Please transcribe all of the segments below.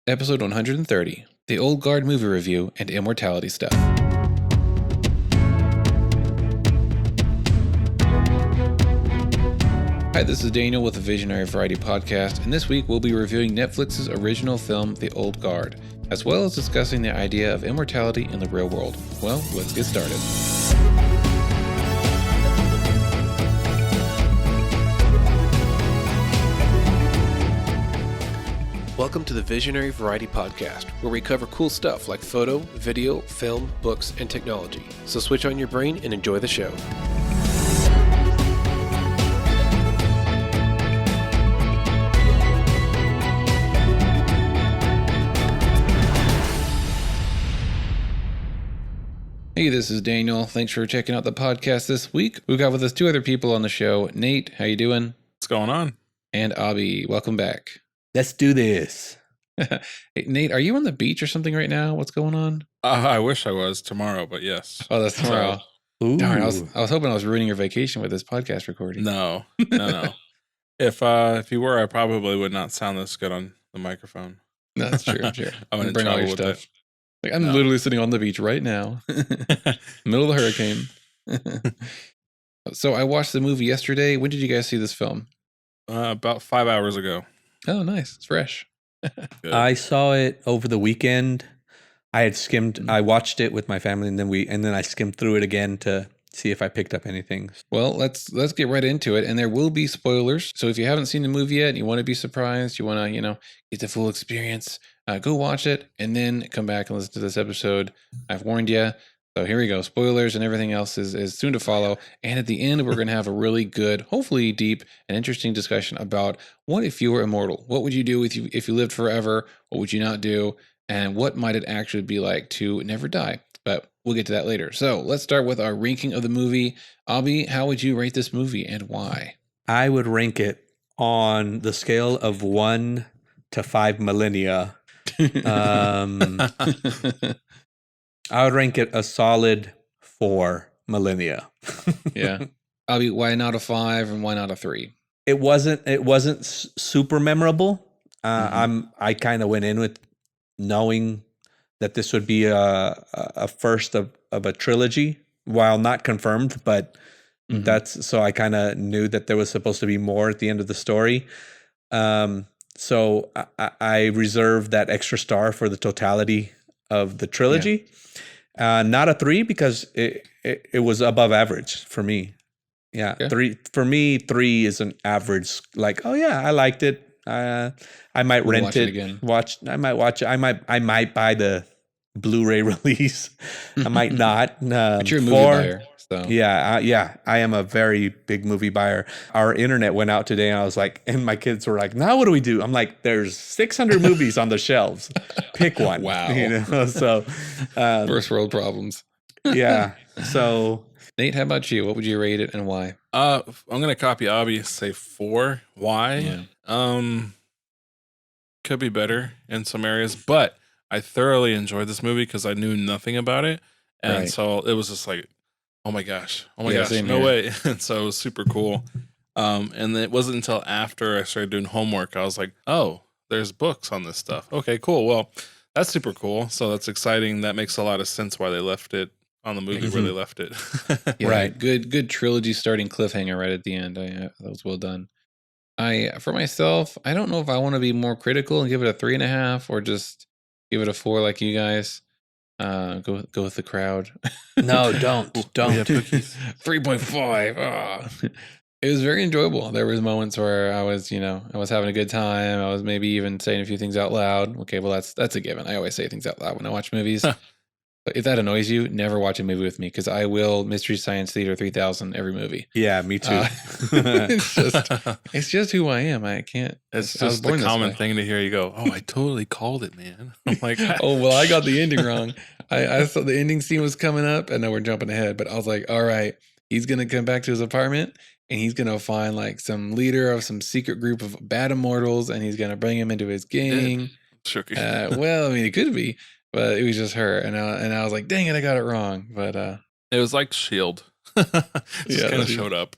Episode 130, the Old Guard movie review and Immortality stuff. Hi, this is Daniel with the Visionary Variety Podcast, and this week we'll be reviewing Netflix's original film, The Old Guard, as well as discussing the idea of immortality in the real world. Well, let's get started. Welcome to the Visionary Variety Podcast, where we cover cool stuff like photo, video, film, books, and technology. So switch on your brain and enjoy the show. Hey, this is Daniel. Thanks for checking out the podcast this week. We've got with us two other people on the show. Nate, how you doing? What's going on? And Abi, welcome back. Let's do this. Hey, Nate, are you on the beach or something right now? What's going on? I wish I was tomorrow, but yes. Oh, that's tomorrow. Ooh. Darn, I was hoping I was ruining your vacation with this podcast recording. No. If you were, I probably would not sound this good on the microphone. That's true. I'm sure. I'm gonna bring all your stuff. Like, I'm literally sitting on the beach right now, middle of the hurricane. So I watched the movie yesterday. When did you guys see this film? About 5 hours ago. Oh, nice. It's fresh. Good. I saw it over the weekend. I had skimmed. I watched it with my family, and then I skimmed through it again to see if I picked up anything. Well, let's get right into it, and there will be spoilers. So if you haven't seen the movie yet, and you want to be surprised, you want to get the full experience, go watch it, and then come back and listen to this episode. I've warned you. So here we go. Spoilers and everything else is soon to follow. And at the end, we're going to have a really good, hopefully deep and interesting discussion about what if you were immortal? What would you do if you lived forever? What would you not do? And what might it actually be like to never die? But we'll get to that later. So let's start with our ranking of the movie. Abi, how would you rate this movie and why? I would rank it on the scale of 1 to 5 millennia. I would rank it a solid 4 millennia. Yeah. Abi, why not a 5 and why not a 3? It wasn't super memorable. I kind of went in with knowing that this would be a first of a trilogy, while not confirmed, but so I kind of knew that there was supposed to be more at the end of the story. So I reserved that extra star for the totality of the trilogy. Yeah. Not a 3 because it was above average for me. Yeah, 3 for me. 3 is an average. Like, oh yeah, I liked it. I might rent it again. I might watch it. I might buy the Blu-ray release. I might not. But you're a movie buyer. So. Yeah, I am a very big movie buyer. Our internet went out today, and I was like, and my kids were like, "Now what do we do?" I'm like, "There's 600 movies on the shelves. Pick one." Wow. So first world problems. Yeah. So Nate, how about you? What would you rate it and why? I'm gonna copy Abi. Say 4. Why? Yeah. Could be better in some areas, but I thoroughly enjoyed this movie because I knew nothing about it, and so it was just like, oh my gosh, no here. Way. And so it was super cool. And it wasn't until after I started doing homework, I was like, oh, there's books on this stuff. Okay, cool. Well, that's super cool. So that's exciting. That makes a lot of sense why they left it on the movie where they left it. Yeah, right. Good trilogy starting cliffhanger right at the end. That was well done. For myself, I don't know if I want to be more critical and give it a 3.5 or just give it a 4 like you guys. Go with the crowd. No, don't. 3.5. Oh. It was very enjoyable. There was moments where I was having a good time. I was maybe even saying a few things out loud. Okay, well that's a given. I always say things out loud when I watch movies. But if that annoys you, never watch a movie with me because I will Mystery Science Theater 3000 every movie. Yeah, me too. It's just who I am. I can't. It's just the common thing to hear you go, "Oh, I totally called it, man." I'm like, "Oh, well, I got the ending wrong." I thought the ending scene was coming up, and now we're jumping ahead. But I was like, "All right, he's gonna come back to his apartment, and he's gonna find like some leader of some secret group of bad immortals, and he's gonna bring him into his gang." Well, I mean, it could be. But it was just her, and I was like, "Dang it, I got it wrong." But it was like S.H.I.E.L.D. Just kind of showed up.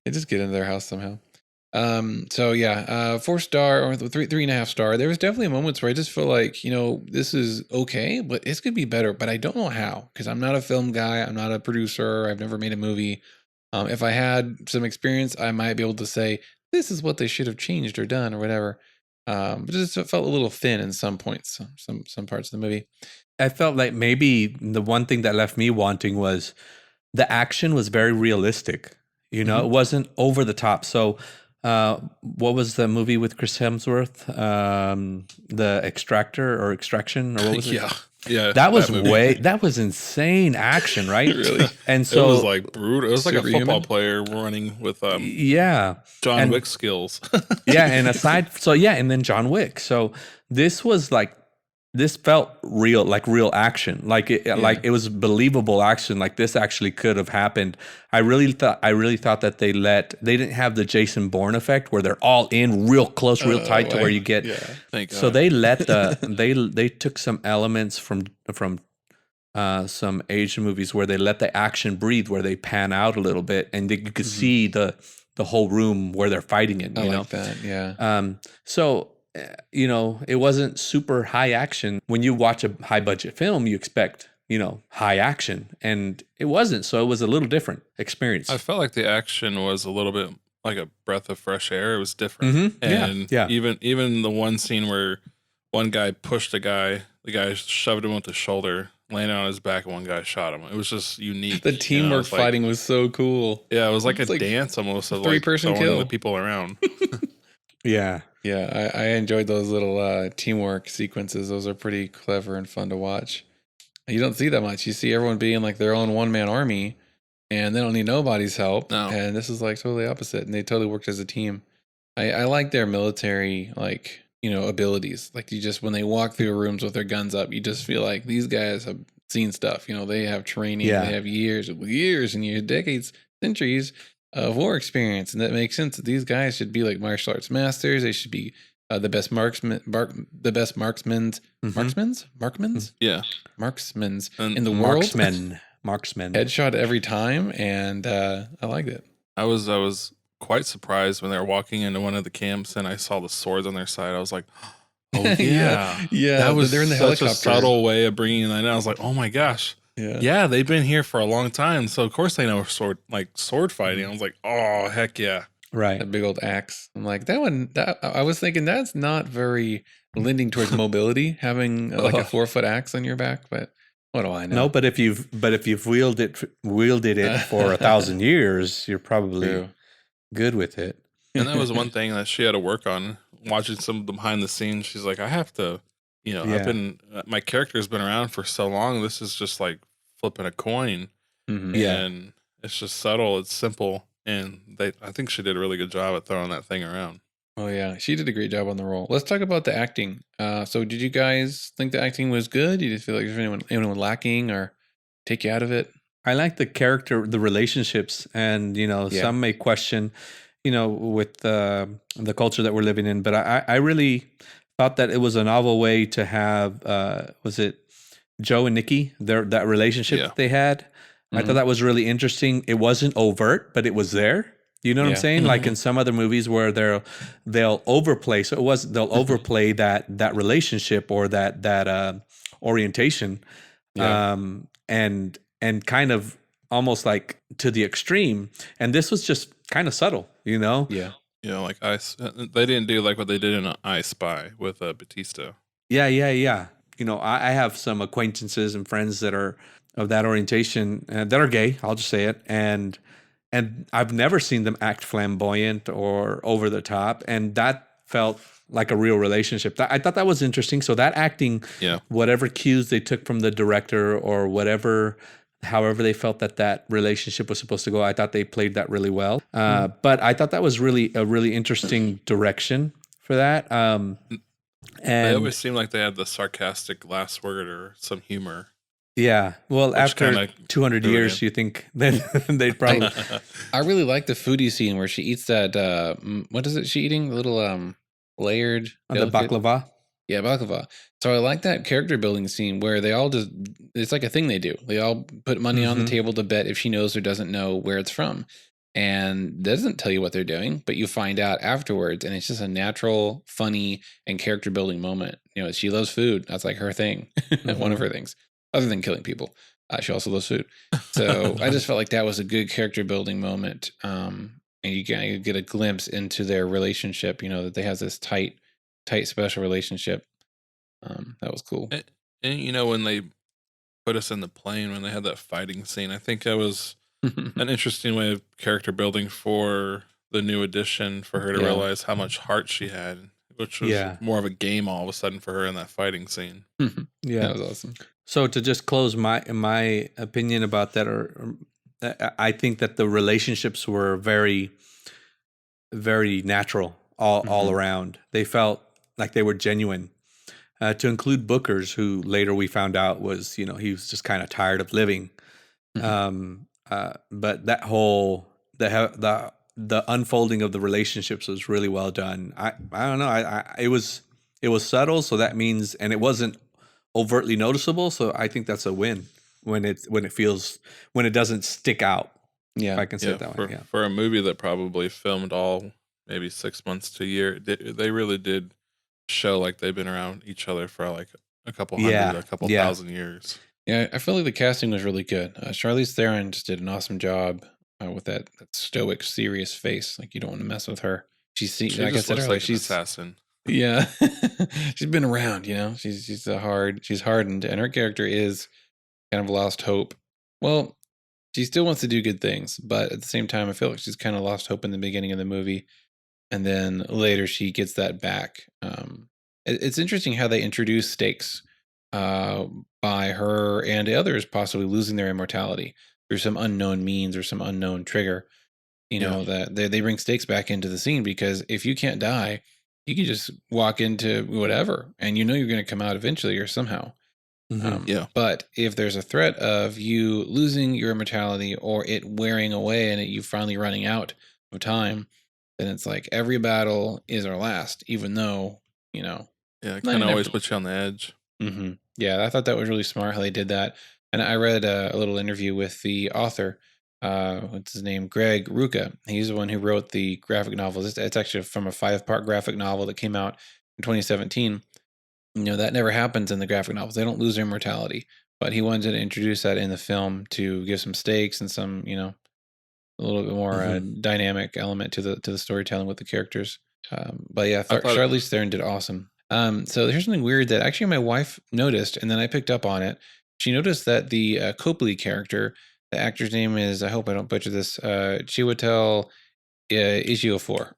They just get into their house somehow. So yeah, 4-star or 3.5 star. There was definitely moments where I just feel like, this is okay, but this could be better, but I don't know how, because I'm not a film guy. I'm not a producer. I've never made a movie. If I had some experience, I might be able to say, this is what they should have changed or done or whatever. But it just felt a little thin in some points, some parts of the movie. I felt like maybe the one thing that left me wanting was the action was very realistic. It wasn't over the top. So what was the movie with Chris Hemsworth? The Extraction, or what was it? Yeah. That was insane action, right? Really? And so it was like brutal. It was like a football player running with John Wick skills. and then John Wick. So this felt real, like real action. Like it was believable action. Like this actually could have happened. I really thought that they didn't have the Jason Bourne effect where they're all in real close, real tight to where you get. Thank God. So they they took some elements from some Asian movies where they let the action breathe, where they pan out a little bit and you could see the whole room where they're fighting in. I like that. Yeah. So. It wasn't super high action. When you watch a high budget film, you expect, high action, and it wasn't. So it was a little different experience. I felt like the action was a little bit like a breath of fresh air. It was different. And even the one scene where one guy pushed a guy, the guy shoved him with the shoulder, landed on his back, and one guy shot him. It was just unique. The teamwork fighting was so cool. Yeah, it was like a dance almost of three-person kill the people around. Yeah. Yeah, I enjoyed those little teamwork sequences. Those are pretty clever and fun to watch. You don't see that much. You see everyone being like their own one-man army, and they don't need nobody's help. No. And this is like totally opposite, and they totally worked as a team. I like their military, abilities. Like when they walk through rooms with their guns up, you just feel like these guys have seen stuff. They have training. Yeah. They have years and years, decades, centuries of war experience, and that makes sense. That these guys should be like martial arts masters. They should be the best marksmen, marksmen in the world. Marksmen. Headshot every time, and I liked it. I was quite surprised when they were walking into one of the camps, and I saw the swords on their side. I was like, oh yeah. That was they're in the such helicopter. a subtle way of bringing that in. I was like, oh my gosh. Yeah, they've been here for a long time, so of course they know sword fighting. I was like, oh heck yeah, right. A big old axe. I'm like that one. I was thinking that's not very lending towards mobility, having like a 4-foot axe on your back. But what do I know? No, but if you've wielded it for 1,000 years, you're probably good with it. And that was one thing that she had to work on. Watching some of the behind the scenes, she's like, I have to. My character's been around for so long. This is just like flipping a coin. Mm-hmm. And it's just subtle. It's simple. And I think she did a really good job at throwing that thing around. Oh yeah, she did a great job on the role. Let's talk about the acting. So did you guys think the acting was good? Did you feel like there's anyone lacking or take you out of it? I like the character, the relationships, and some may question, with the culture that we're living in. But I really thought that it was a novel way to have was it Joe and Nikki, that relationship that they had. Mm-hmm. I thought that was really interesting. It wasn't overt, but it was there. You know what I'm saying? Mm-hmm. Like in some other movies where they'll overplay. So they'll overplay that relationship or that orientation, and kind of almost like to the extreme. And this was just kind of subtle, Yeah. Like they didn't do like what they did in I Spy with Batista. Yeah. I have some acquaintances and friends that are of that orientation that are gay. I'll just say it, and I've never seen them act flamboyant or over the top, and that felt like a real relationship. I thought that was interesting. So that acting, whatever cues they took from the director or however they felt that relationship was supposed to go, I thought they played that really well. But I thought that was really a really interesting direction for that. And they always seemed like they had the sarcastic last word or some humor. Yeah. Well, after 200 years, you think then they'd probably. I really like the foodie scene where she eats that. What is it she eating? The little layered. The baklava. Yeah, baklava. So I like that character building scene where they all it's like a thing they do. They all put money on the table to bet if she knows or doesn't know where it's from. and doesn't tell you what they're doing, but you find out afterwards, and it's just a natural, funny, and character building moment. She loves food. That's like her thing, one of her things, other than killing people. She also loves food. So I just felt like that was a good character building moment. And you get a glimpse into their relationship, that they have this tight, special relationship. That was cool. And when they put us in the plane, when they had that fighting scene, I think that was an interesting way of character building for the new edition, for her to realize how much heart she had, which was more of a game all of a sudden for her in that fighting scene. Yeah, that was awesome. So to just close my opinion about that, I think that the relationships were very, very natural all around. They felt like they were genuine. To include Booker's, who later we found out was, he was just kind of tired of living. But that whole the unfolding of the relationships was really well done. I don't know. It was subtle, so that means, and it wasn't overtly noticeable. So I think that's a win when it doesn't stick out. Yeah, if I can say it that way. For a movie that probably filmed all maybe 6 months to a year, they really did show like they've been around each other for like a couple hundred, a couple thousand years. Yeah, I feel like the casting was really good. Charlize Theron just did an awesome job with that stoic, serious face. Like, you don't want to mess with her. She like I said earlier, she's an assassin. Yeah, she's been around. She's hardened, and her character is kind of lost hope. Well, she still wants to do good things, but at the same time, I feel like she's kind of lost hope in the beginning of the movie, and then later she gets that back. It's interesting how they introduce stakes by her and the others possibly losing their immortality through some unknown means or some unknown trigger. That they bring stakes back into the scene, because if you can't die, you can just walk into whatever, and you're going to come out eventually or somehow. But if there's a threat of you losing your immortality or it wearing away and you finally running out of time, then it's like every battle is our last, even though, Yeah, it kind of always puts you on the edge. Yeah, I thought that was really smart how they did that. And I read a little interview with the author, what's his name? Greg Rucka. He's the one who wrote the graphic novel. It's actually from a 5-part graphic novel that came out in 2017. That never happens in the graphic novels. They don't lose their immortality. But he wanted to introduce that in the film to give some stakes and some, a little bit more dynamic element to the storytelling with the characters. But yeah, Charlize Theron did awesome. So here's something weird that actually my wife noticed, and then I picked up on it. She noticed that the Copley character, the actor's name is, I hope I don't butcher this, Chiwetel Ejiofor.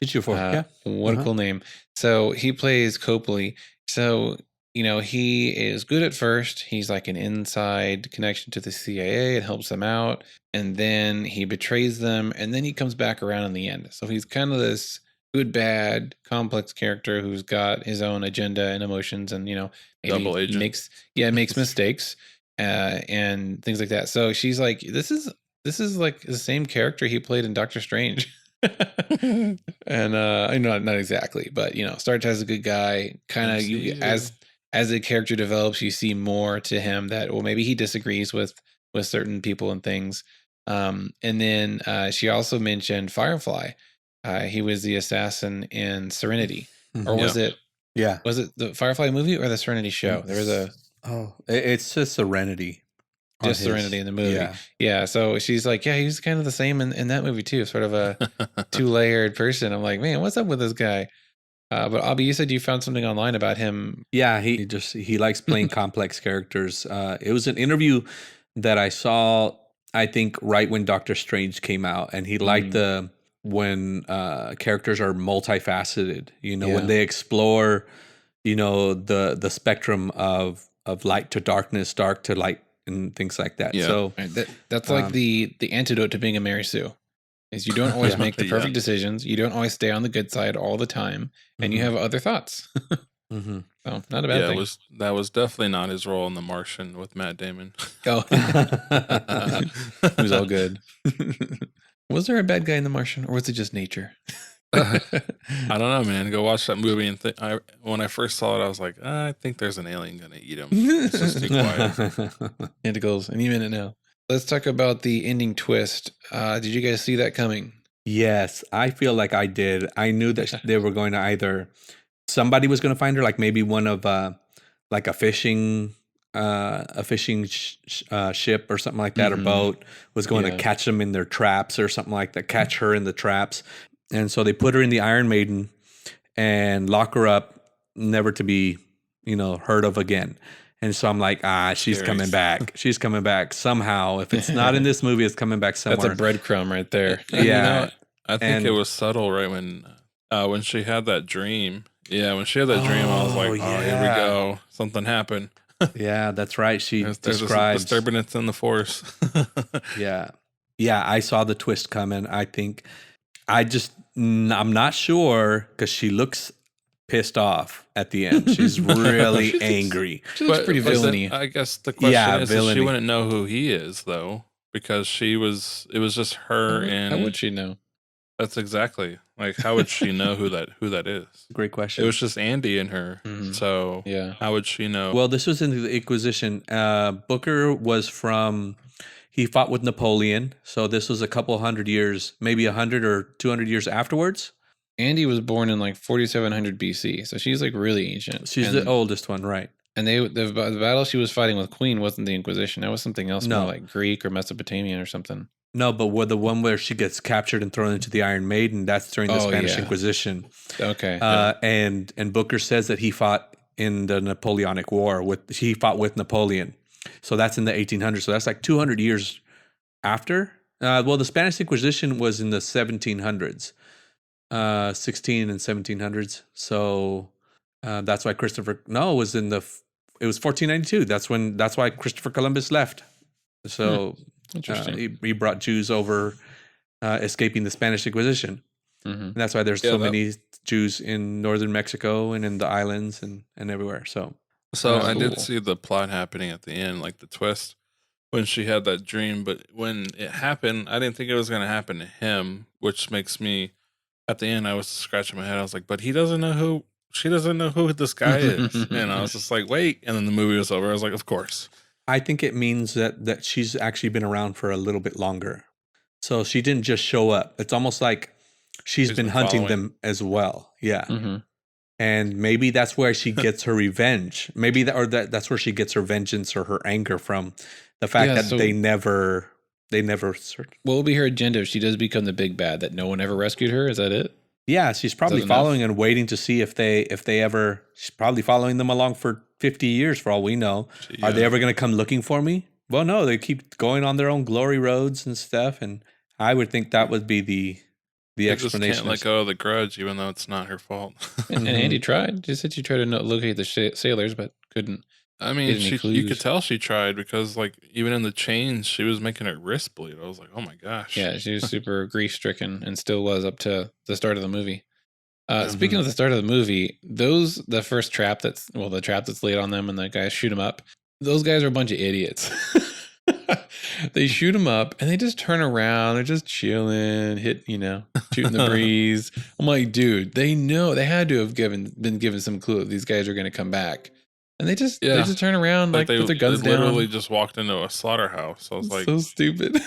Ejiofor, what a cool name. So he plays Copley. So, he is good at first. He's like an inside connection to the CIA. It helps them out. And then he betrays them. And then he comes back around in the end. So he's kind of this good, bad, complex character who's got his own agenda and emotions, and maybe double agent. makes mistakes and things like that. So she's like, this is like the same character he played in Doctor Strange. And I know not exactly, but starts as a good guy. Kind of as the character develops, you see more to him that, well, maybe he disagrees with certain people and things. And then she also mentioned Firefly. He was the assassin in Serenity, or was it? Yeah, was it the Firefly movie or the Serenity show? There was it's just Serenity, Serenity in the movie. Yeah. So she's like, yeah, he's kind of the same in that movie too, sort of a 2-layered person. I'm like, man, what's up with this guy? But Abi, you said you found something online about him. Yeah, he likes playing complex characters. It was an interview that I saw, I think, right when Doctor Strange came out, and he liked when characters are multifaceted, when they explore, the spectrum of light to darkness, dark to light, and things like that. Yeah. So that's like the antidote to being a Mary Sue, is you don't always make the perfect decisions. You don't always stay on the good side all the time, and you have other thoughts. So not a bad thing. That was definitely not his role in The Martian with Matt Damon. Oh, it was all good. Was there a bad guy in The Martian, or was it just nature? I don't know, man. Go watch that movie and when I first saw it, I was like, I think there's an alien gonna eat him. Let's just stay quiet. Tentacles any minute now. let's talk about the ending twist. Did you guys see that coming? Yes, I feel like I did. I knew that they were going to either somebody was going to find her, like maybe one of like a fishing ship or something like that, or boat was going to catch them in their traps or something like that, catch her in the traps. And so they put her in the Iron Maiden and lock her up, never to be, heard of again. And so I'm like, she's coming back. She's coming back somehow. If it's not in this movie, it's coming back somewhere. That's a breadcrumb right there. Yeah. I think it was subtle right when she had that dream. Yeah, when she had that dream, I was like, here we go. Something happened. Yeah, that's right. She there's describes disturbance in the force. Yeah, I saw the twist coming. I think I'm not sure because she looks pissed off at the end. She's really angry. She looks pretty villainy. I guess the question is she wouldn't know who he is though, because it was just her and. How would she know? That's exactly like how would she know who that is? Great question. It was just Andy and her. So how would she know? Well, this was in the Inquisition. Booker was he fought with Napoleon. So this was a couple hundred years, maybe 100 or 200 years afterwards. Andy was born in like 4700 BC. So she's like really ancient. She's the oldest one, right? And the battle she was fighting with Queen wasn't the Inquisition. That was something else, more like Greek or Mesopotamian or something. No, but the one where she gets captured and thrown into the Iron Maiden, that's during the Spanish Inquisition. Okay. And Booker says that he fought in the Napoleonic War he fought with Napoleon. So that's in the 1800s. So that's like 200 years after. Well, the Spanish Inquisition was in the 1700s, 16 and 1700s. So that's why it was it was 1492. That's why Christopher Columbus left. So Interesting. He brought Jews over, escaping the Spanish Inquisition. And that's why there's so many Jews in northern Mexico and in the islands and everywhere. So I did see the plot happening at the end, like the twist when she had that dream. But when it happened, I didn't think it was going to happen to him, which makes me, at the end, I was scratching my head. I was like, but she doesn't know who this guy is. And I was just like, wait. And then the movie was over. I was like, of course. I think it means that she's actually been around for a little bit longer. So she didn't just show up. It's almost like she's been hunting them as well. Yeah. And maybe that's where she gets her revenge. Maybe that's where she gets her vengeance or her anger from. The fact that they never. What will be her agenda if she does become the big bad, that no one ever rescued her? Is that it? Yeah, she's probably following and waiting to see if they ever. She's probably following them along for 50 years for all we know. Yeah. Are they ever going to come looking for me? Well, no, they keep going on their own glory roads and stuff. And I would think that would be the explanation. Just can't let go of the grudge, even though it's not her fault. and Andy tried. She said she tried to locate the sailors, but couldn't. I mean, you could tell she tried because, like, even in the chains, she was making her wrist bleed. I was like, oh my gosh. Yeah, she was super grief stricken and still was up to the start of the movie. Speaking of the start of the movie, the first trap the trap that's laid on them and the guys shoot them up. Those guys are a bunch of idiots. They shoot them up and they just turn around. They're just chilling, shooting the breeze. I'm like, dude, they know they had to have been given some clue that these guys are going to come back. And they just turn around like put their guns down. They literally just walked into a slaughterhouse. I was like, so stupid.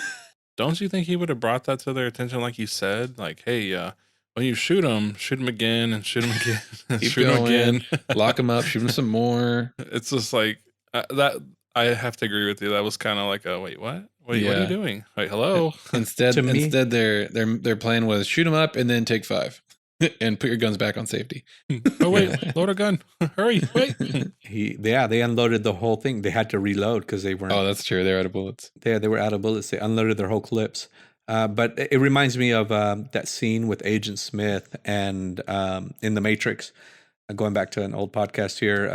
Don't you think he would have brought that to their attention, like you said? Like, hey, when you shoot them again and shoot them again and keep shoot them again. Lock them up, shoot them some more. It's just like that. I have to agree with you. That was kind of like wait, what? Wait, what are you doing? Wait, hello. Instead, their plan was shoot them up and then take 5. And put your guns back on safety. Oh wait, load a gun! Hurry, wait! They unloaded the whole thing. They had to reload because they weren't. Oh, that's true. They're out of bullets. They were out of bullets. They unloaded their whole clips. But it reminds me of that scene with Agent Smith and in The Matrix. Going back to an old podcast here,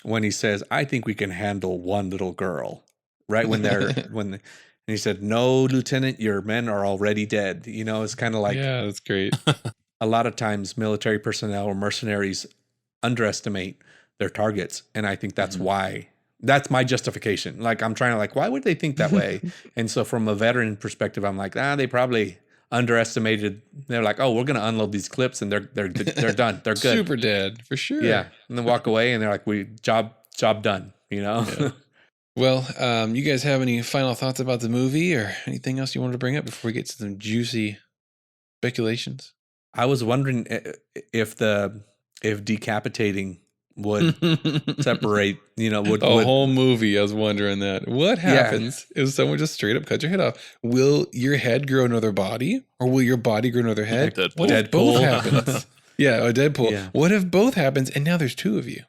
when he says, "I think we can handle one little girl." Right and he said, "No, Lieutenant, your men are already dead." It's kind of like, yeah, that's great. A lot of times military personnel or mercenaries underestimate their targets. And I think that's why, that's my justification. Like, I'm trying to why would they think that way? And so from a veteran perspective, I'm like, they probably underestimated. They're like, oh, we're going to unload these clips and they're done. They're good. Super dead for sure. Yeah. And then walk away and they're like, job done, Yeah. Well, you guys have any final thoughts about the movie or anything else you wanted to bring up before we get to some juicy speculations? I was wondering if decapitating would separate, would whole movie. I was wondering that. What happens if someone just straight up cuts your head off? Will your head grow another body, or will your body grow another head? Like what if both happens? Yeah, a Deadpool. Yeah. What if both happens and now there's two of you?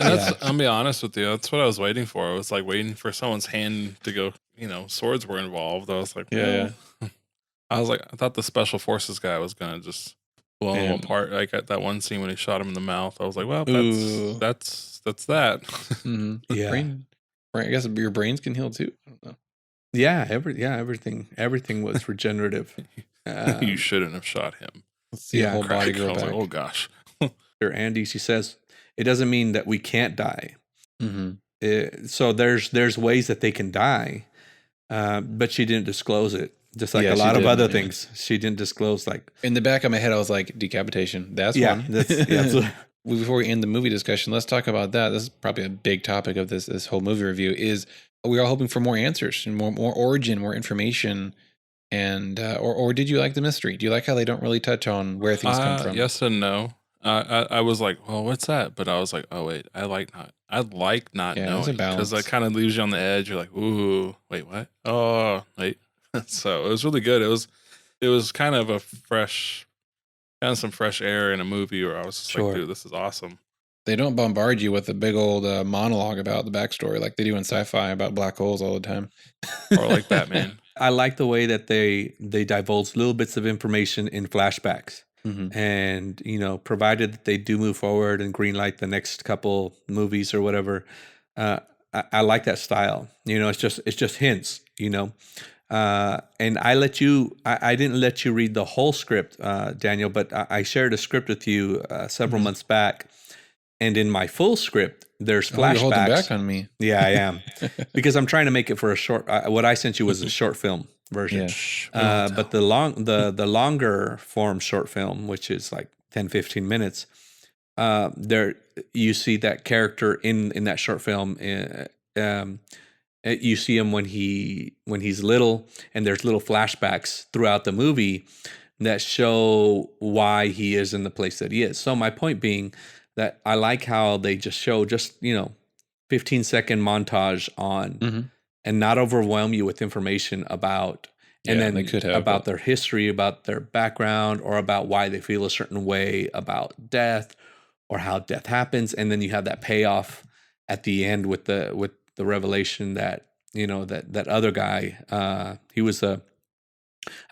I'll be honest with you. That's what I was waiting for. I was like waiting for someone's hand to go. Swords were involved. I was like, yeah. I was like, I thought the special forces guy was gonna just blow him apart. Like at that one scene when he shot him in the mouth, I was like, well, that's that. Mm-hmm. Yeah. Brain, I guess your brains can heal too. I don't know. Yeah, everything was regenerative. You shouldn't have shot him. Let's see your whole body grow back. Like, oh gosh. Andy, she says, it doesn't mean that we can't die. Mm-hmm. So there's ways that they can die, but she didn't disclose it. Just like a lot of other things, she didn't disclose. Like in the back of my head, I was like, decapitation. That's one. Before we end the movie discussion, let's talk about that. This is probably a big topic of this whole movie review. Is we are hoping for more answers and more origin, more information, and or did you like the mystery? Do you like how they don't really touch on where things come from? Yes and no. I was like, well, what's that? But I was like, oh wait, I like not knowing, because that kind of leaves you on the edge. You're like, ooh, wait, what? Oh, wait. So it was really good. It was kind of some fresh air in a movie where I was just like, dude, this is awesome. They don't bombard you with a big old monologue about the backstory like they do in sci-fi about black holes all the time, or like Batman. I like the way that they divulge little bits of information in flashbacks. Mm-hmm. And provided that they do move forward and greenlight the next couple movies or whatever, I like that style. It's just hints. And I didn't let you read the whole script, Daniel, but I shared a script with you several months back, and in my full script there's flashbacks. You're holding back on me. Yeah, I am, because I'm trying to make it for a short. What I sent you was a short film version. Yeah. But the longer form short film, which is like 10-15 minutes, there you see that character in that short film. You see him when he's little, and there's little flashbacks throughout the movie that show why he is in the place that he is. So my point being that I like how they just show 15-second montage on, and not overwhelm you with information about, and then they could have, about their history, about their background, or about why they feel a certain way about death or how death happens. And then you have that payoff at the end with the revelation that, that other guy, I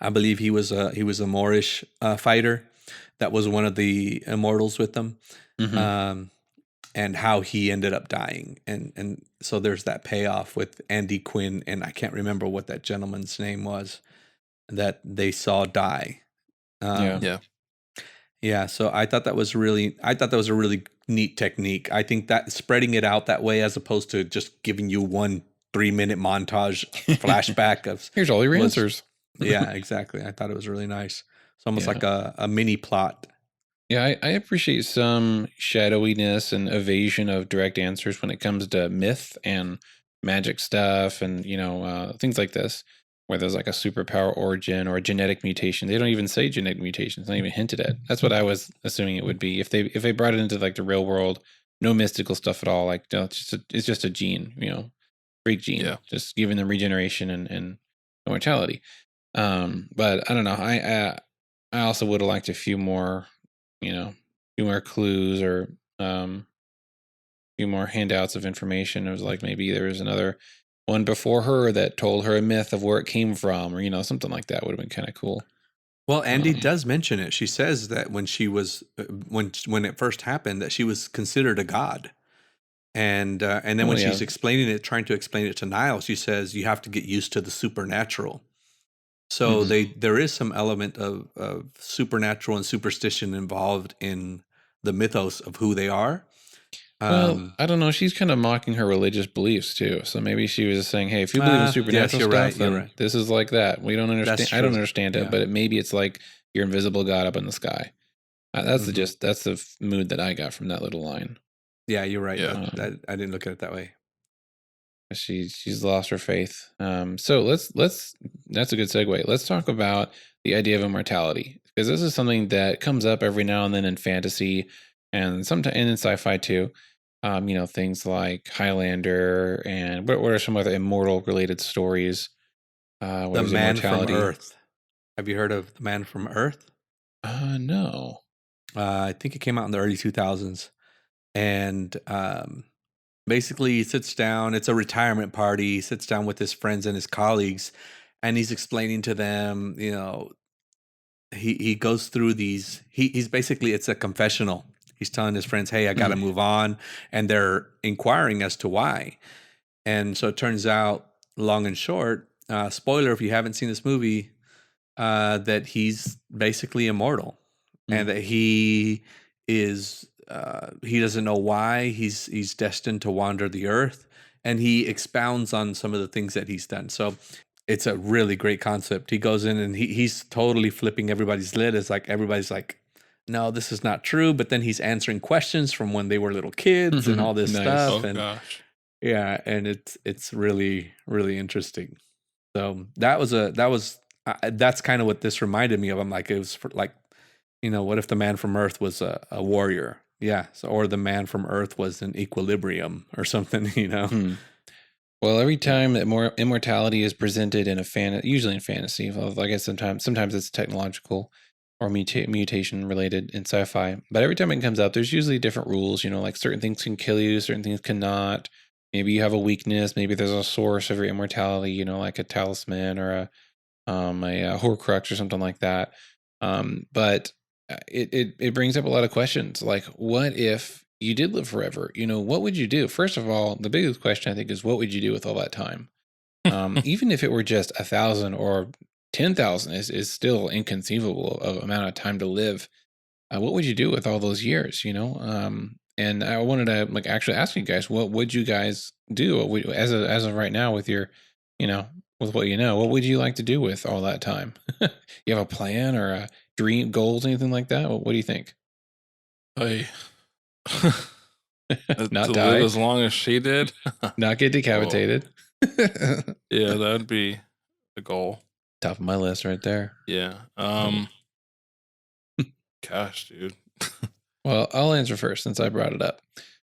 believe he was a Moorish fighter that was one of the immortals with them. And how he ended up dying. And so there's that payoff with Andy Quinn, and I can't remember what that gentleman's name was that they saw die. Yeah. So I thought that was a really neat technique. I think that spreading it out that way, as opposed to just giving you 1 3-minute montage flashback of here's all your answers. Yeah, exactly. I thought it was really nice. It's almost like a mini plot. Yeah, I appreciate some shadowiness and evasion of direct answers when it comes to myth and magic stuff and, things like this, where there's like a superpower origin or a genetic mutation. They don't even say genetic mutation. It's not even hinted at. That's what I was assuming it would be. If they brought it into like the real world, no mystical stuff at all. Like it's just a gene, freak gene, just giving them regeneration and immortality. But I don't know. I also would have liked a few more, few more clues or few more handouts of information. It was like maybe there was another one before her that told her a myth of where it came from, or something like that would have been kind of cool. Well, Andy does mention it. She says that when she was when it first happened, that she was considered a god, and then when she's trying to explain it to Niall, she says you have to get used to the supernatural. So there is some element of supernatural and superstition involved in the mythos of who they are. Well, I don't know. She's kind of mocking her religious beliefs too. So maybe she was just saying, "Hey, if you believe in supernatural stuff, then this is like that. We don't understand. I don't understand it, but maybe it's like your invisible God up in the sky." That's the mood that I got from that little line. Yeah, you're right. I didn't look at it that way. She's lost her faith. So let's that's a good segue. Let's talk about the idea of immortality, because this is something that comes up every now and then in fantasy and sometimes in sci-fi too. Things like Highlander and what are some other immortal related stories? The Man from Earth. Have you heard of The Man from Earth? No. I think it came out in the early 2000s, and basically he sits down. It's a retirement party. He sits down with his friends and his colleagues, and he's explaining to them, he goes through these. He's basically, it's a confessional. He's telling his friends, "Hey, I got to move on," and they're inquiring as to why. And so it turns out, long and short, spoiler if you haven't seen this movie, that he's basically immortal, and that he is. He doesn't know why he's destined to wander the earth, and he expounds on some of the things that he's done. So it's a really great concept. He goes in and he's totally flipping everybody's lid. It's like everybody's like, no, this is not true. But then he's answering questions from when they were little kids and all this stuff. Oh, and gosh. Yeah, and it's really, really interesting. So that's kind of what this reminded me of. I'm like, it was like, what if the Man from Earth was a warrior? Yeah. So, or the Man from Earth was in equilibrium or something, Well, every time that more immortality is presented in usually in fantasy, well, I guess sometimes it's technological or mutation related in sci-fi, but every time it comes up, there's usually different rules, like certain things can kill you, certain things cannot. Maybe you have a weakness, maybe there's a source of your immortality, like a talisman or a Horcrux or something like that. But it brings up a lot of questions, like what if you did live forever? What would you do? First of all, the biggest question I think is, what would you do with all that time? Even if it were just 1,000 or 10,000 is still inconceivable of amount of time to live. What would you do with all those years? And I wanted to actually ask you guys, what would you guys do as of right now with your, with what what would you like to do with all that time? You have a plan or a dream, goals, anything like that? What do you think? Not die, live as long as she did. Not get decapitated. Yeah, that would be the goal. Top of my list right there. Yeah. Gosh, dude. Well, I'll answer first since I brought it up.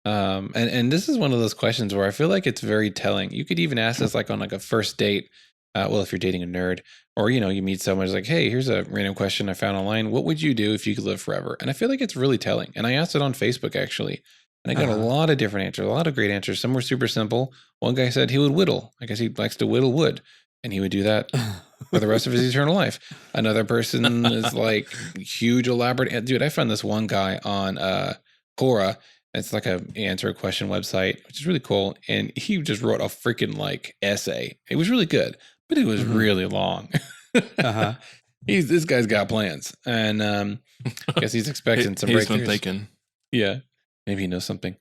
And this is one of those questions where I feel like it's very telling. You could even ask this on a first date. Well, if you're dating a nerd, or you meet someone who's like, "Hey, here's a random question I found online. What would you do if you could live forever?" And I feel like it's really telling. And I asked it on Facebook actually, and I got a lot of different answers, a lot of great answers. Some were super simple. One guy said he would whittle. I guess he likes to whittle wood, and he would do that for the rest of his eternal life. Another person is like huge, elaborate. Dude, I found this one guy on Quora. It's like a answer a question website, which is really cool. And he just wrote a freaking essay. It was really good, but it was really long. This guy's got plans, and I guess he's expecting some breakthroughs. He's been thinking. Yeah, maybe he knows something.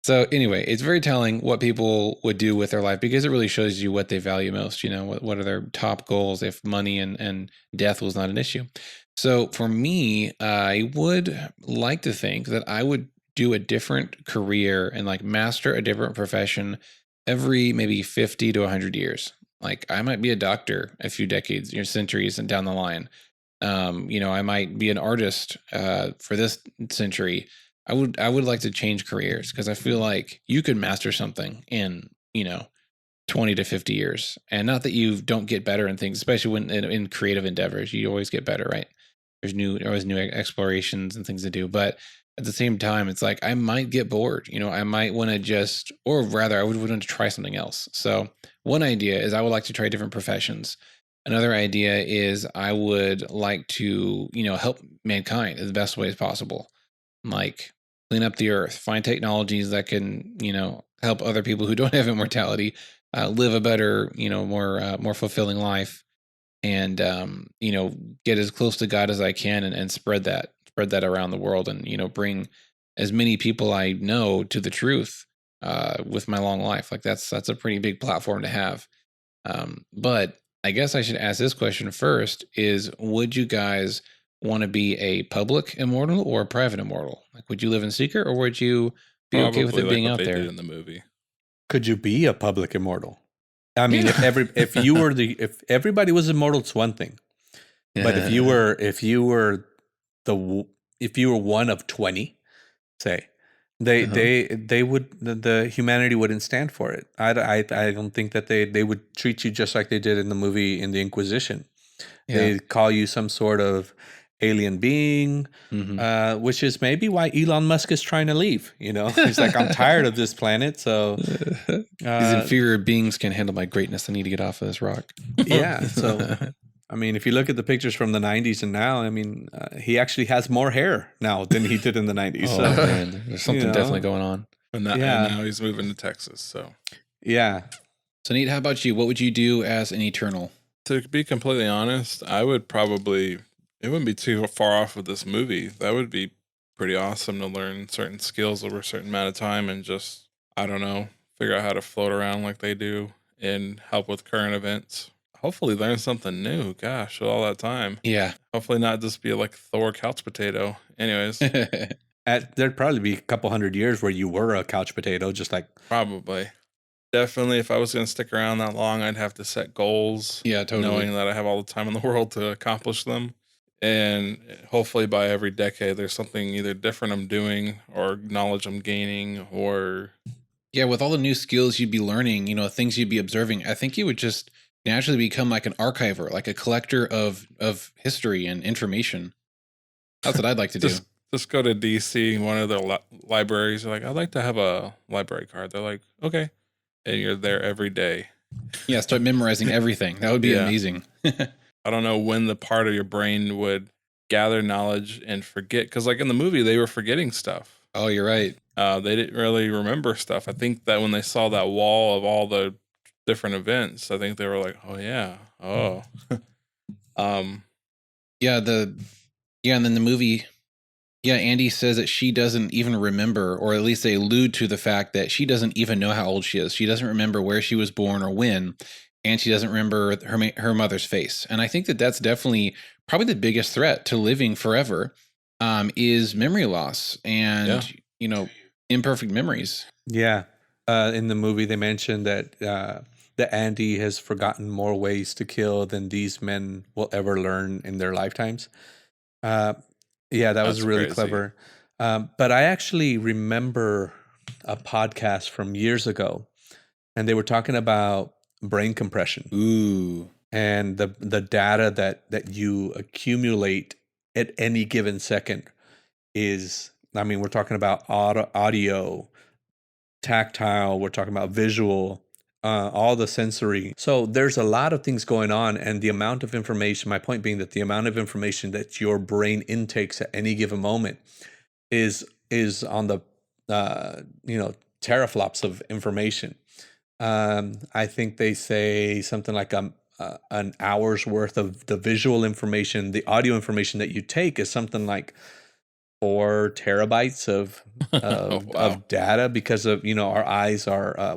So anyway, it's very telling what people would do with their life, because it really shows you what they value most. What are their top goals if money and death was not an issue. So for me, I would like to think that I would do a different career and master a different profession every maybe 50 to 100 years. I might be a doctor a few decades, centuries and down the line. I might be an artist for this century. I would like to change careers, because I feel like you could master something in 20 to 50 years, and not that you don't get better in things, especially when in creative endeavors, you always get better, right? There's always new explorations and things to do, but at the same time, it's I might get bored. I might want to or rather, I would want to try something else. So one idea is I would like to try different professions. Another idea is I would like to, help mankind in the best ways possible. Clean up the earth, find technologies that can, help other people who don't have immortality live a better, more fulfilling life, and get as close to God as I can, and spread that around the world, and bring as many people I know to the truth with my long life. That's a pretty big platform to have. But I guess I should ask this question first: is would you guys want to be a public immortal or a private immortal? Would you live in secret, or would you be okay with it being out there in the movie? Could you be a public immortal? I mean, if everybody was immortal, it's one thing. But if you were one of 20, say, they would, the humanity wouldn't stand for it. I don't think that they would treat you just like they did in the movie in the Inquisition. They'd call you some sort of alien being, which is maybe why Elon Musk is trying to leave. He's like, I'm tired of this planet. So these inferior beings can't handle my greatness. I need to get off of this rock. Yeah. So, I mean, if you look at the pictures from the 90s and now, I mean, he actually has more hair now than he did in the 90s. Oh, so, man, there's something definitely going on. And now he's moving to Texas. So, yeah. So, Nate, how about you? What would you do as an Eternal? To be completely honest, I would probably, it wouldn't be too far off with this movie. That would be pretty awesome to learn certain skills over a certain amount of time and just, I don't know, figure out how to float around like they do and help with current events. Hopefully learn something new. Gosh, all that time. Yeah. Hopefully not just be like Thor couch potato. Anyways. There'd probably be a couple 100 years where you were a couch potato, just like. Probably. Definitely, if I was going to stick around that long, I'd have to set goals. Yeah, totally. Knowing that I have all the time in the world to accomplish them. And hopefully by every decade, there's something either different I'm doing or knowledge I'm gaining or. Yeah, with all the new skills you'd be learning, things you'd be observing, I think you would just naturally become like an archiver, like a collector of history and information. That's what I'd like to do. Just go to DC, one of their libraries. You're like, I'd like to have a library card. They're like, okay. And you're there every day. Yeah, start memorizing everything. That would be amazing. I don't know when the part of your brain would gather knowledge and forget. Because like in the movie, they were forgetting stuff. Oh, you're right. They didn't really remember stuff. I think that when they saw that wall of all the different events, I think they were like, oh, yeah. Oh. And then the movie... Yeah, Andy says that she doesn't even remember, or at least they allude to the fact that she doesn't even know how old she is. She doesn't remember where she was born or when, and she doesn't remember her mother's face. And I think that that's definitely probably the biggest threat to living forever is memory loss and, imperfect memories. Yeah. In the movie, they mentioned that Andy has forgotten more ways to kill than these men will ever learn in their lifetimes. Yeah, that was really crazy. Clever. But I actually remember a podcast from years ago, and they were talking about brain compression. Ooh. And the data that you accumulate at any given second is, we're talking about audio, tactile, we're talking about visual, all the sensory. So there's a lot of things going on, and the amount of information, my point being that the amount of information that your brain intakes at any given moment is on the teraflops of information. I think they say something like an hour's worth of the visual information. The audio information that you take is something like 4 terabytes of of data, because of our eyes are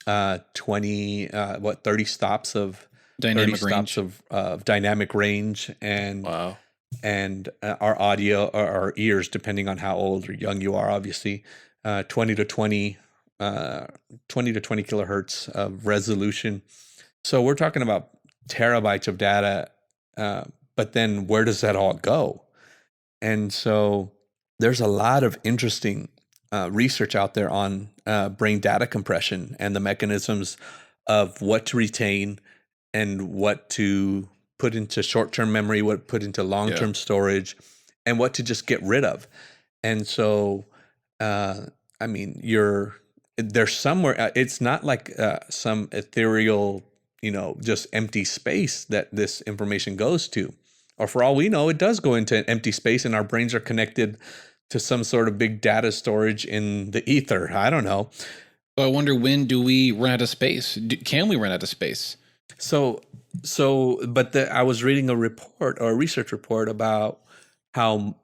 30 stops of dynamic range, and our audio, our ears, depending on how old or young you are, obviously 20 to 20 kilohertz of resolution. So we're talking about terabytes of data, but then where does that all go? And so there's a lot of interesting research out there on brain data compression and the mechanisms of what to retain and what to put into short-term memory, what to put into long-term storage, and what to just get rid of. And so, there's somewhere, it's not like some ethereal, just empty space that this information goes to. Or for all we know, it does go into an empty space, and our brains are connected to some sort of big data storage in the ether. I don't know. Well, I wonder, when do we run out of space? Can we run out of space? I was reading a report, or a research report, about how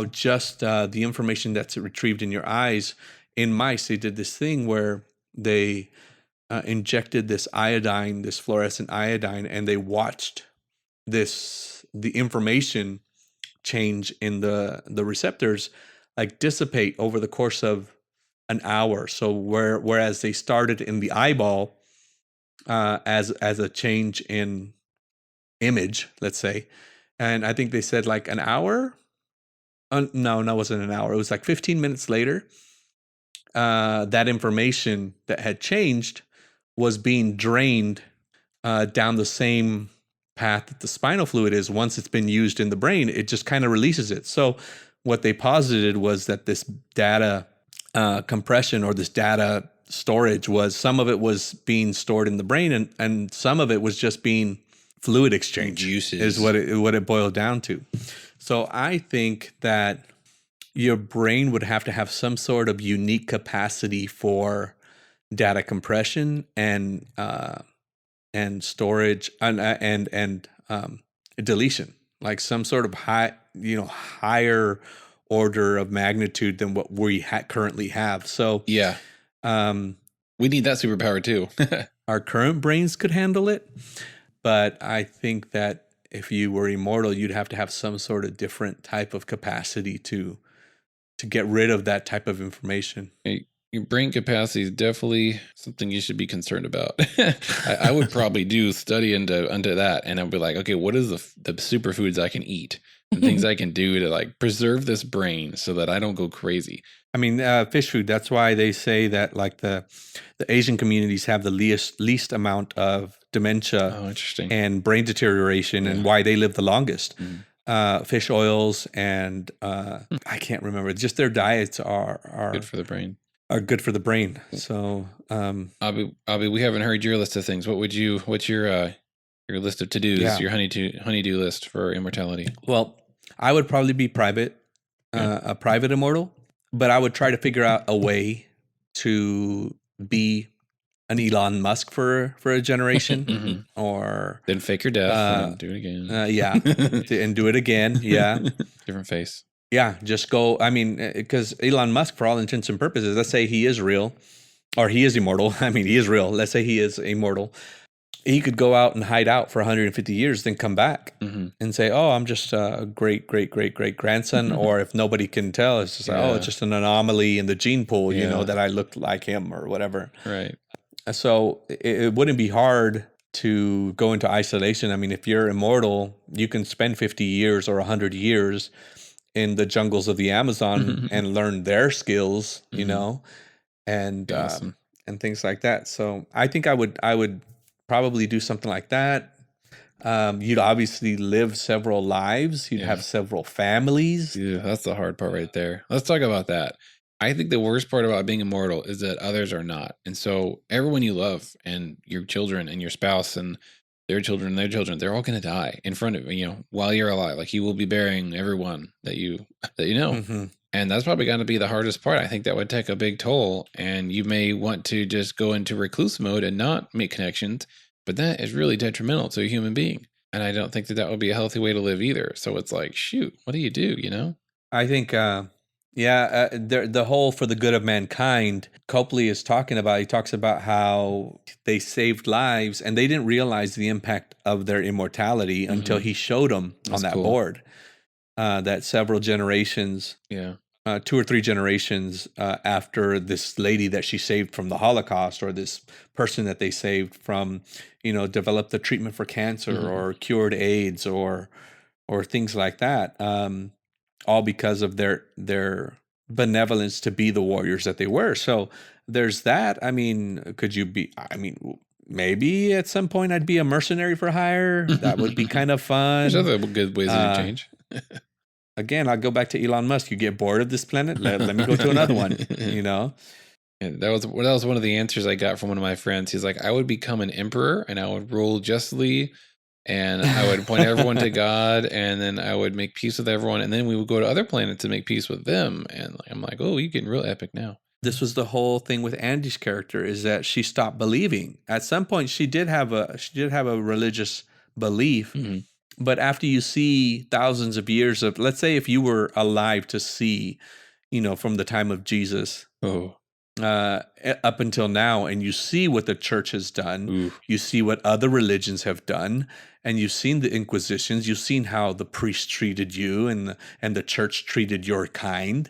just the information that's retrieved in your eyes, in mice, they did this thing where they injected this iodine, this fluorescent iodine, and they watched the information change in the receptors, like dissipate over the course of an hour. So whereas they started in the eyeball as a change in image, let's say, and I think they said like an hour. No, it wasn't an hour. It was like 15 minutes later. That information that had changed was being drained down the same path that the spinal fluid is. Once it's been used in the brain, it just kind of releases it. So what they posited was that this data compression or this data storage was, some of it was being stored in the brain, and some of it was just being fluid exchange. Juices is what it boiled down to. So I think that your brain would have to have some sort of unique capacity for data compression and storage and deletion, like some sort of higher order of magnitude than what we currently have. So yeah, we need that superpower too. Our current brains could handle it, but I think that if you were immortal, you'd have to have some sort of different type of capacity to get rid of that type of information. Your brain capacity is definitely something you should be concerned about. I would probably do study into that, and I'd be like, okay, what is the superfoods I can eat and things I can do to like preserve this brain so that I don't go crazy. I mean, fish food. That's why they say that like the Asian communities have the least amount of dementia and brain deterioration, and why they live the longest. Fish oils and I can't remember. Just their diets are good for the brain. Are good for the brain. So, Abi, we haven't heard your list of things. What's your list of to-dos? Yeah. Your honey-do list for immortality? Well, I would probably be a private immortal, but I would try to figure out a way to be an Elon Musk for a generation, or then fake your death and do it again. And do it again. Yeah, different face. Yeah, just go. I mean, because Elon Musk, for all intents and purposes, let's say he is real, or he is immortal. I mean, he is real. Let's say he is immortal. He could go out and hide out for 150 years, then come back and say, "Oh, I'm just a great grandson." Or if nobody can tell, it's just like, "Oh, it's just an anomaly in the gene pool," that I looked like him or whatever. Right. So it wouldn't be hard to go into isolation. I mean, if you're immortal, you can spend 50 years or 100 years in the jungles of the Amazon and learn their skills, and awesome. And things like that. So I think I would probably do something like that. You'd obviously live several lives. You'd have several families. Yeah, that's the hard part right there. Let's talk about that. I think the worst part about being immortal is that others are not. And so everyone you love and your children and your spouse and their children, they're all going to die in front of while you're alive. Like you will be burying everyone that you know. And that's probably going to be the hardest part. I think that would take a big toll, and you may want to just go into recluse mode and not make connections, but that is really detrimental to a human being. And I don't think that would be a healthy way to live either. So it's like, shoot, what do you do? I think, the whole for the good of mankind, Copley is talking about. He talks about how they saved lives and they didn't realize the impact of their immortality until he showed them on that board. That several generations, 2 or 3 generations after this lady that she saved from the Holocaust, or this person that they saved from, developed the treatment for cancer or cured AIDS or things like that. All because of their benevolence to be the warriors that they were. So there's that. I mean, could you be? I mean, maybe at some point I'd be a mercenary for hire. That would be kind of fun. There's other good ways to change. Again, I'll go back to Elon Musk. You get bored of this planet? Let me go to another one. And that was one of the answers I got from one of my friends. He's like, I would become an emperor and I would rule justly. And I would point everyone to God, and then I would make peace with everyone, and then we would go to other planets to make peace with them. And I'm like, oh, you're getting real epic now. This was the whole thing with Andy's character, is that she stopped believing. At some point, she did have a religious belief, but after you see thousands of years of, let's say, if you were alive to see, from the time of Jesus. Up until now, and you see what the church has done, you see what other religions have done, and you've seen the Inquisitions, you've seen how the priests treated you and the church treated your kind,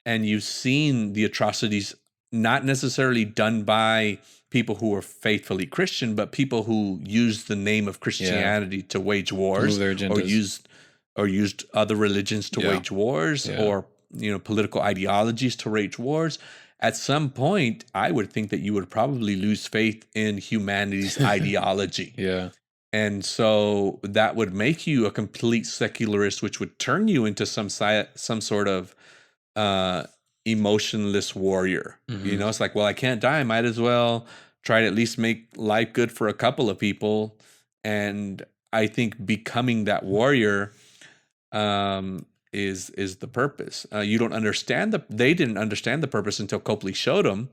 and you've seen the atrocities not necessarily done by people who are faithfully Christian, but people who use the name of Christianity to wage wars, or used other religions to wage wars, or political ideologies to wage wars. At some point, I would think that you would probably lose faith in humanity's ideology. Yeah. And so that would make you a complete secularist, which would turn you into some sort of emotionless warrior. Mm-hmm. It's like, well, I can't die. I might as well try to at least make life good for a couple of people. And I think becoming that warrior is the purpose. You don't understand they didn't understand the purpose until Copley showed them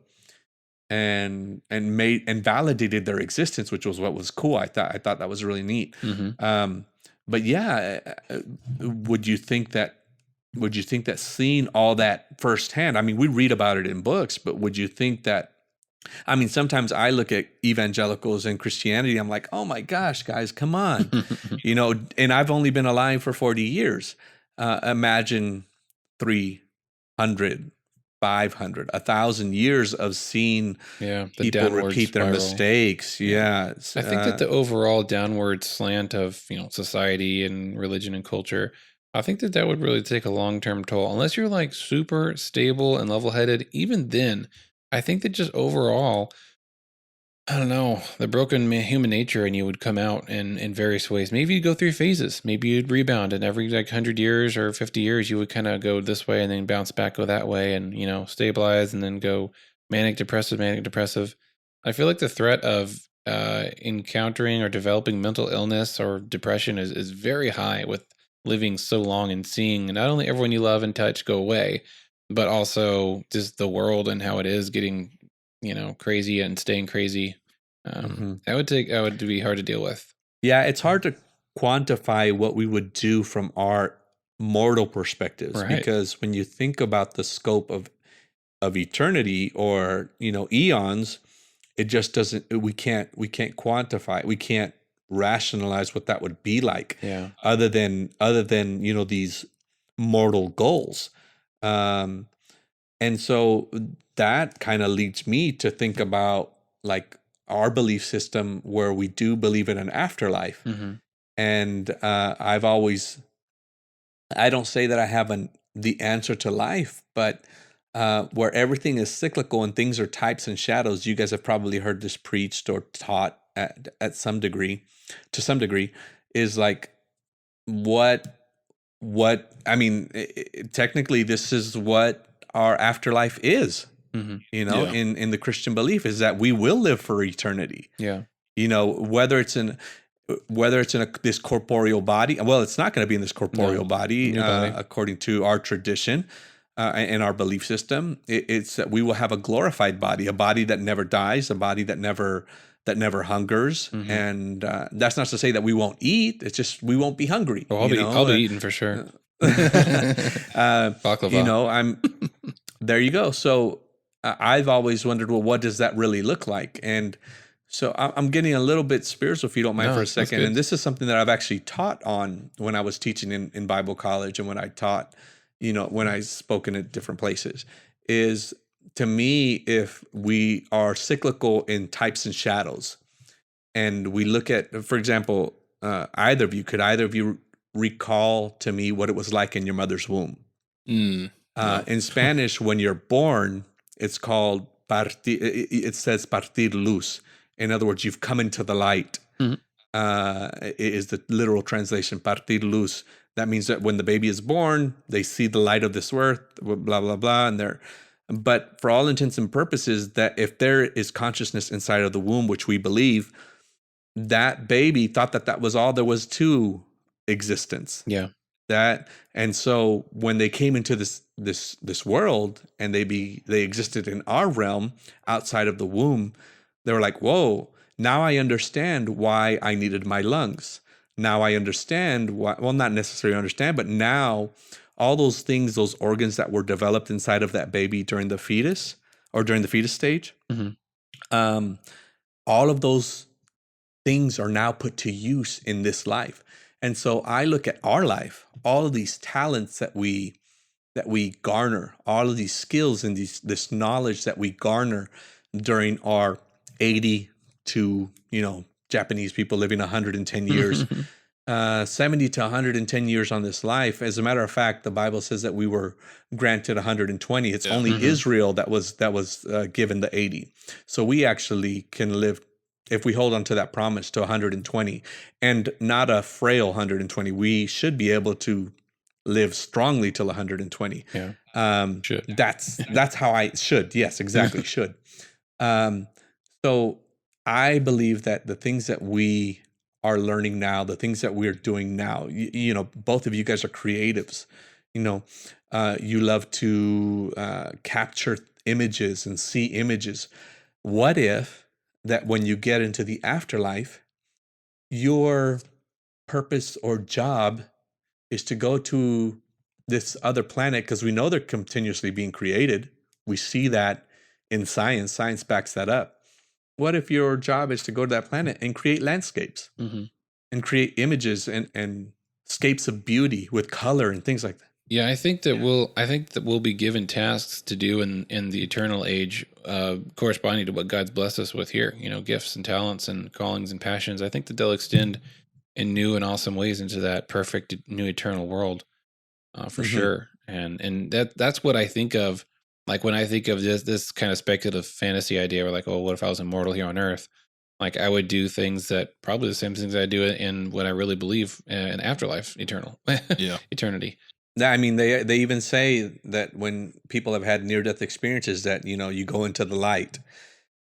and validated their existence, which was what was cool. I thought that was really neat. Mm-hmm. But yeah, would you think that seeing all that firsthand, I mean, we read about it in books, but would you think that, I mean, sometimes I look at evangelicals and Christianity, I'm like, oh my gosh, guys, come on. And I've only been alive for 40 years. Imagine 300, 500, 1,000 years of seeing people repeat their mistakes. Yeah. I think that the overall downward slant of, society and religion and culture, I think that would really take a long-term toll. Unless you're like super stable and level-headed, even then, I think that just overall, I don't know, the broken human nature, and you would come out in various ways. Maybe you'd go through phases. Maybe you'd rebound, and every 100 years or 50 years, you would kind of go this way and then bounce back, go that way, and, stabilize and then go manic, depressive. I feel like the threat of encountering or developing mental illness or depression is very high with living so long and seeing not only everyone you love and touch go away, but also just the world and how it is getting, crazy and staying crazy. That would be hard to deal with. Yeah, it's hard to quantify what we would do from our mortal perspectives, because when you think about the scope of eternity or eons, it just doesn't. We can't quantify. We can't rationalize what that would be like. Yeah. Other than these mortal goals. And so that kind of leads me to think about like our belief system, where we do believe in an afterlife. Mm-hmm. And I don't say that I have the answer to life, but where everything is cyclical and things are types and shadows. You guys have probably heard this preached or taught at some degree, is like what I mean, technically this is what our afterlife is. Mm-hmm. In the Christian belief, is that we will live for eternity. Yeah. Whether it's in this corporeal body. Well, it's not going to be in this corporeal body, according to our tradition and our belief system. It's that we will have a glorified body, a body that never dies, a body that never hungers. Mm-hmm. And that's not to say that we won't eat. It's just we won't be hungry. Well, I'll be eating for sure. Baklava. There you go. So I've always wondered, well, what does that really look like? And so I'm getting a little bit spiritual, if you don't mind, for a second. And this is something that I've actually taught on when I was teaching in Bible college, and when I taught, when I spoken at different places, is, to me, if we are cyclical in types and shadows, and we look at, for example, either of you recall to me what it was like in your mother's womb? In Spanish, when you're born, it's called it says partir luz. In other words, you've come into the light. Mm-hmm. Is the literal translation, partir luz. That means that when the baby is born, they see the light of this earth, blah, blah, blah, and but for all intents and purposes, that if there is consciousness inside of the womb, which we believe, that baby thought that was all there was to existence. Yeah. And so when they came into this world, and they existed in our realm outside of the womb, they were like, whoa, now I understand why I needed my lungs. Now I understand why, well, not necessarily understand, but now all those things, those organs that were developed inside of that baby during the fetus or during the fetus stage, mm-hmm. All of those things are now put to use in this life. And so I look at our life, all of these talents that we that we garner, all of these skills and this knowledge that we garner during our 80 to, Japanese people living 110 years, 70 to 110 years on this life. As a matter of fact, the Bible says that we were granted 120. It's only Israel that was given the 80. So we actually can live, if we hold on to that promise, to 120, and not a frail 120. We should be able to live strongly till 120. Yeah. Should. That's how I should. Yes, exactly. Should. So I believe that the things that we are learning now, the things that we're doing now, both of you guys are creatives. You love to capture images and see images. What if that when you get into the afterlife, your purpose or job is to go to this other planet, because we know they're continuously being created. We see that in science. Science backs that up. What if your job is to go to that planet and create landscapes and create images and scapes of beauty with color and things like that? Yeah, I think that we'll be given tasks to do in the eternal age, corresponding to what God's blessed us with here. Gifts and talents and callings and passions. I think that they'll extend in new and awesome ways into that perfect new eternal world, for sure. And that's what I think of. Like when I think of this kind of speculative fantasy idea, where like, oh, what if I was immortal here on Earth? Like I would do things that probably the same things I do in what I really believe in afterlife, eternity. I mean, they even say that when people have had near-death experiences, that you go into the light,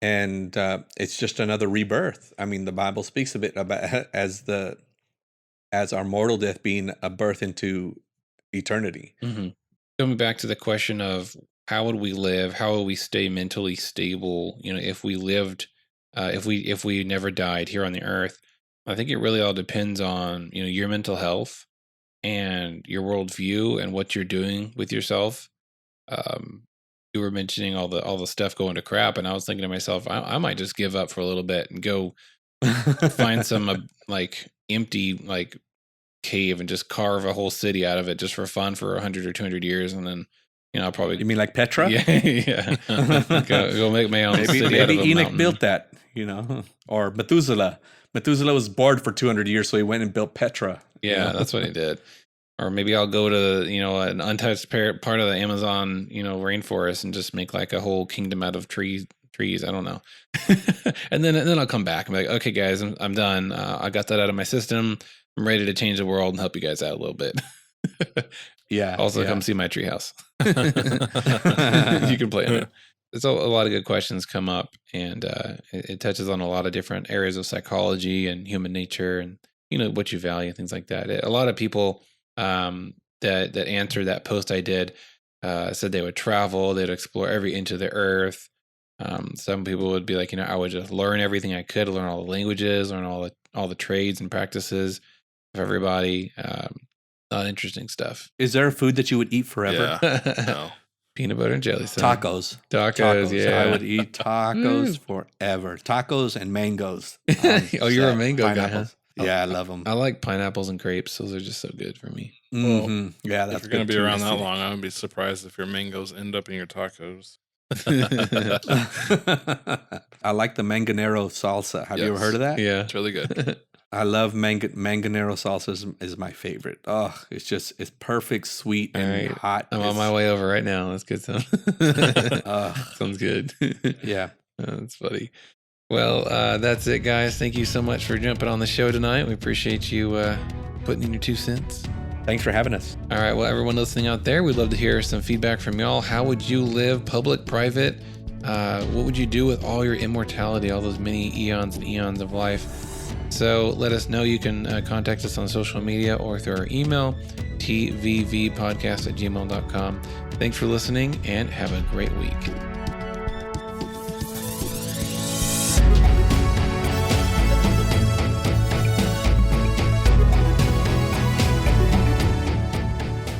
and it's just another rebirth. I mean, the Bible speaks of it about as our mortal death being a birth into eternity. Coming back to the question of how would we live? How would we stay mentally stable? If we lived, if we never died here on the earth, I think it really all depends on your mental health and your worldview and what you're doing with yourself. You were mentioning all the stuff going to crap, and I was thinking to myself, I might just give up for a little bit and go find some empty cave and just carve a whole city out of it just for fun for 100 or 200 years, and then. I'll probably. You mean like Petra? Yeah. go make my own city. Maybe Enoch built that, or Methuselah. Methuselah was bored for 200 years, so he went and built Petra. Yeah, that's what he did. Or maybe I'll go to an untouched part of the Amazon rainforest and just make like a whole kingdom out of trees. I don't know. and then I'll come back and be like, okay, guys, I'm done. I got that out of my system. I'm ready to change the world and help you guys out a little bit. Yeah. Also, come see my treehouse. You can play in it. There's a lot of good questions come up, and it touches on a lot of different areas of psychology and human nature, and what you value, things like that. A lot of people that answered that post I did said they would travel, they'd explore every inch of the earth. Some people would be like, I would just learn everything I could, learn all the languages, learn all the trades and practices of everybody. Interesting stuff. Is there a food that you would eat forever? Yeah. No. Peanut butter and jelly. Tacos. Yeah. I would eat tacos forever. Tacos and mangoes. Oh, you're a mango guy, huh? Yeah, I love them. I like pineapples and grapes. Those are just so good for me. Well, yeah, that's if you're going to be around that long, I would be surprised if your mangoes end up in your tacos. I like the manganero salsa. Have you ever heard of that? Yeah. It's really good. I love manganero salsa is my favorite. Oh, it's perfect, sweet and hot. I'm on my way over right now. That's good stuff. Sounds good. Yeah. That's funny. Well, that's it, guys. Thank you so much for jumping on the show tonight. We appreciate you putting in your 2 cents. Thanks for having us. All right. Well, everyone listening out there, we'd love to hear some feedback from y'all. How would you live, public, private? What would you do with all your immortality, all those many eons and eons of life? So let us know. You can contact us on social media or through our email, tvvpodcast@gmail.com. Thanks for listening and have a great week.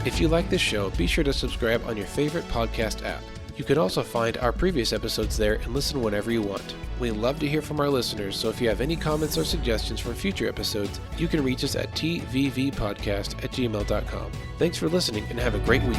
If you like this show, be sure to subscribe on your favorite podcast app. You can also find our previous episodes there and listen whenever you want. We love to hear from our listeners, so if you have any comments or suggestions for future episodes, you can reach us at tvvpodcast@gmail.com. Thanks for listening and have a great week.